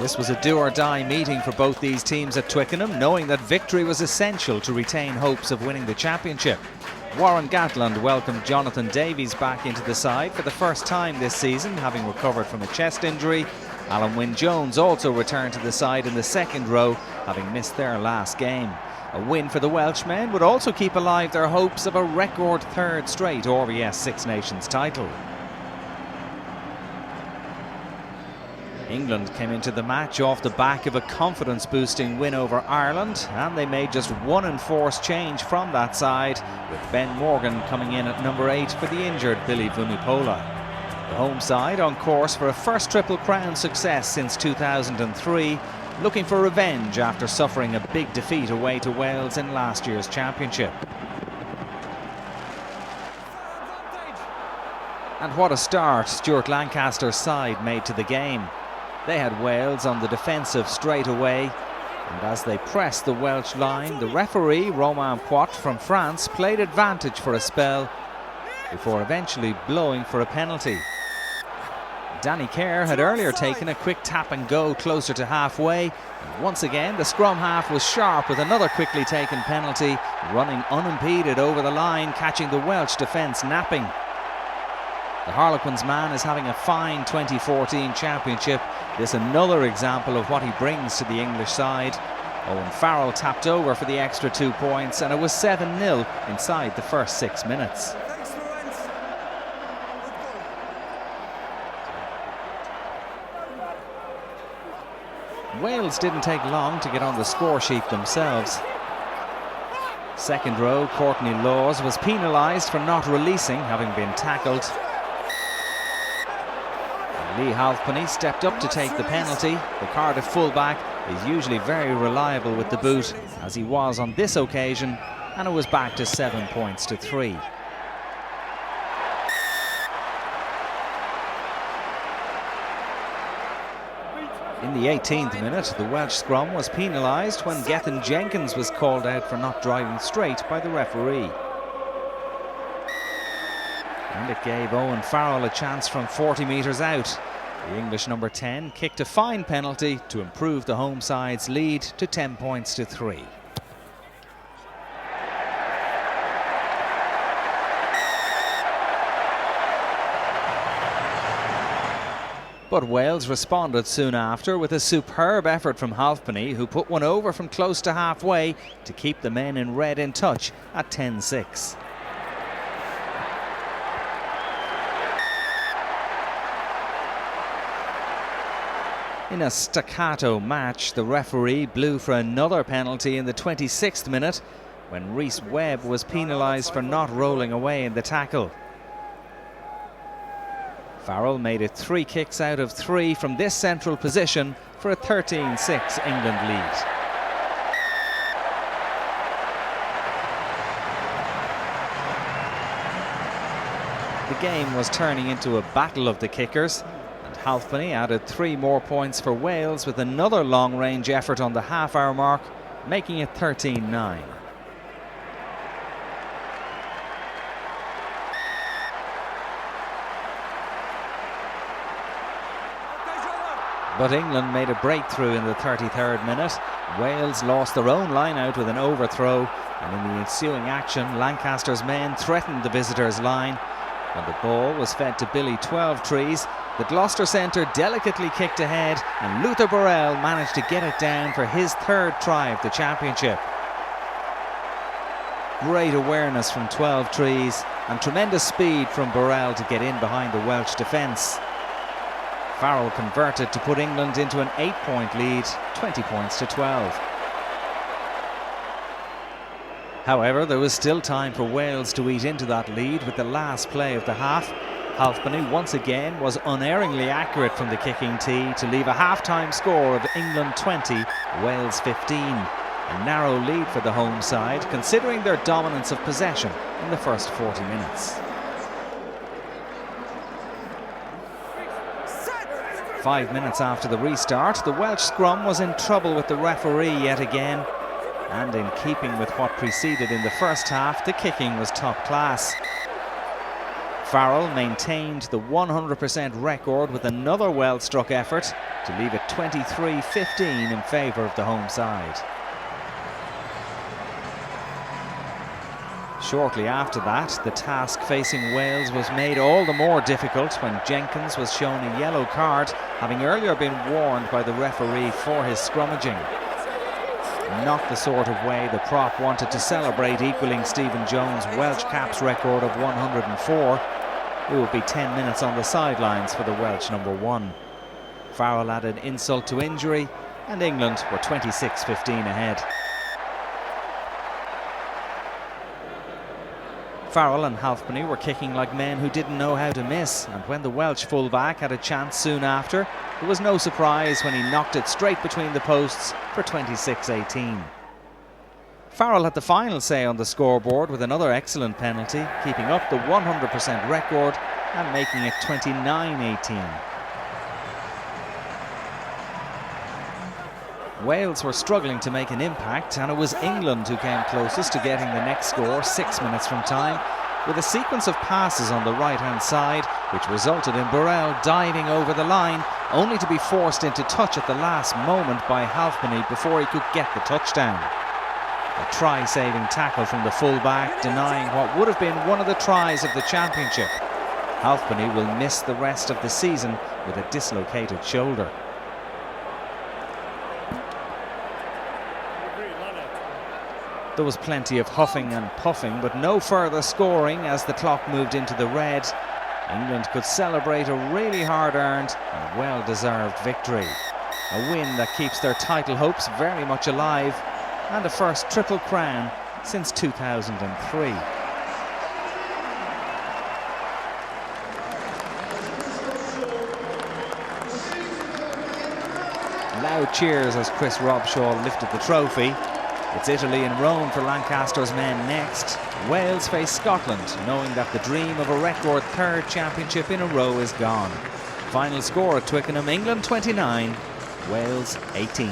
This was a do-or-die meeting for both these teams at Twickenham, knowing that victory was essential to retain hopes of winning the championship. Warren Gatland welcomed Jonathan Davies back into the side for the first time this season, having recovered from a chest injury. Alun Wyn Jones also returned to the side in the second row, having missed their last game. A win for the Welshmen would also keep alive their hopes of a record third straight RBS Six Nations title. England came into the match off the back of a confidence-boosting win over Ireland, and they made just one enforced change from that side, with Ben Morgan coming in at number 8 for the injured Billy Vunipola. The home side on course for a first Triple Crown success since 2003, looking for revenge after suffering a big defeat away to Wales in last year's championship. And what a start Stuart Lancaster's side made to the game. They had Wales on the defensive straight away, and as they pressed the Welsh line, the referee, Romain Poit from France, played advantage for a spell before eventually blowing for a penalty. Danny Kerr had earlier taken a quick tap and go closer to halfway, and once again the scrum half was sharp with another quickly taken penalty, running unimpeded over the line, catching the Welsh defence napping. The Harlequins man is having a fine 2014 championship. This another example of what he brings to the English side. Owen Farrell tapped over for the extra 2 points, and it was 7-0 inside the first 6 minutes. Wales didn't take long to get on the score sheet themselves. Second row, Courtney Lawes was penalised for not releasing, having been tackled. Leigh Halfpenny stepped up to take the penalty. The Cardiff fullback is usually very reliable with the boot, as he was on this occasion, and it was back to 7 points to 3. In the 18th minute, the Welsh scrum was penalised when Gethin Jenkins was called out for not driving straight by the referee. And it gave Owen Farrell a chance from 40 metres out. The English number 10 kicked a fine penalty to improve the home side's lead to 10 points to 3. But Wales responded soon after with a superb effort from Halfpenny, who put one over from close to halfway to keep the men in red in touch at 10-6. In a staccato match, the referee blew for another penalty in the 26th minute when Rhys Webb was penalised for not rolling away in the tackle. Farrell made it 3 kicks out of 3 from this central position for a 13-6 England lead. The game was turning into a battle of the kickers. Halfpenny added 3 more points for Wales with another long-range effort on the half-hour mark, making it 13-9. But England made a breakthrough in the 33rd minute. Wales lost their own line-out with an overthrow, and in the ensuing action, Lancaster's men threatened the visitors' line. When the ball was fed to Billy Twelvetrees, the Gloucester centre delicately kicked ahead, and Luther Burrell managed to get it down for his 3rd try of the championship. Great awareness from Twelvetrees and tremendous speed from Burrell to get in behind the Welsh defence. Farrell converted to put England into an 8-point lead, 20 points to 12. However, there was still time for Wales to eat into that lead with the last play of the half. Halfpenny once again was unerringly accurate from the kicking tee to leave a half-time score of England 20, Wales 15. A narrow lead for the home side, considering their dominance of possession in the first 40 minutes. 5 minutes after the restart, the Welsh scrum was in trouble with the referee yet again. And in keeping with what preceded in the first half, the kicking was top class. Farrell maintained the 100% record with another well-struck effort to leave it 23-15 in favour of the home side. Shortly after that, the task facing Wales was made all the more difficult when Jenkins was shown a yellow card, having earlier been warned by the referee for his scrummaging. Not the sort of way the prop wanted to celebrate equalling Stephen Jones' Welsh caps record of 104. It would be 10 minutes on the sidelines for the Welsh number 1. Farrell added insult to injury, and England were 26-15 ahead. Farrell and Halfpenny were kicking like men who didn't know how to miss, and when the Welsh fullback had a chance soon after, it was no surprise when he knocked it straight between the posts for 26-18. Farrell had the final say on the scoreboard with another excellent penalty, keeping up the 100% record and making it 29-18. Wales were struggling to make an impact, and it was England who came closest to getting the next score 6 minutes from time, with a sequence of passes on the right-hand side, which resulted in Burrell diving over the line, only to be forced into touch at the last moment by Halfpenny before he could get the touchdown. A try-saving tackle from the full-back, denying what would have been one of the tries of the championship. Halfpenny will miss the rest of the season with a dislocated shoulder. There was plenty of huffing and puffing, but no further scoring as the clock moved into the red. England could celebrate a really hard-earned and well-deserved victory. A win that keeps their title hopes very much alive, and a first Triple Crown since 2003. Loud cheers as Chris Robshaw lifted the trophy. It's Italy and Rome for Lancaster's men next. Wales face Scotland, knowing that the dream of a record third championship in a row is gone. Final score at Twickenham, England 29, Wales 18.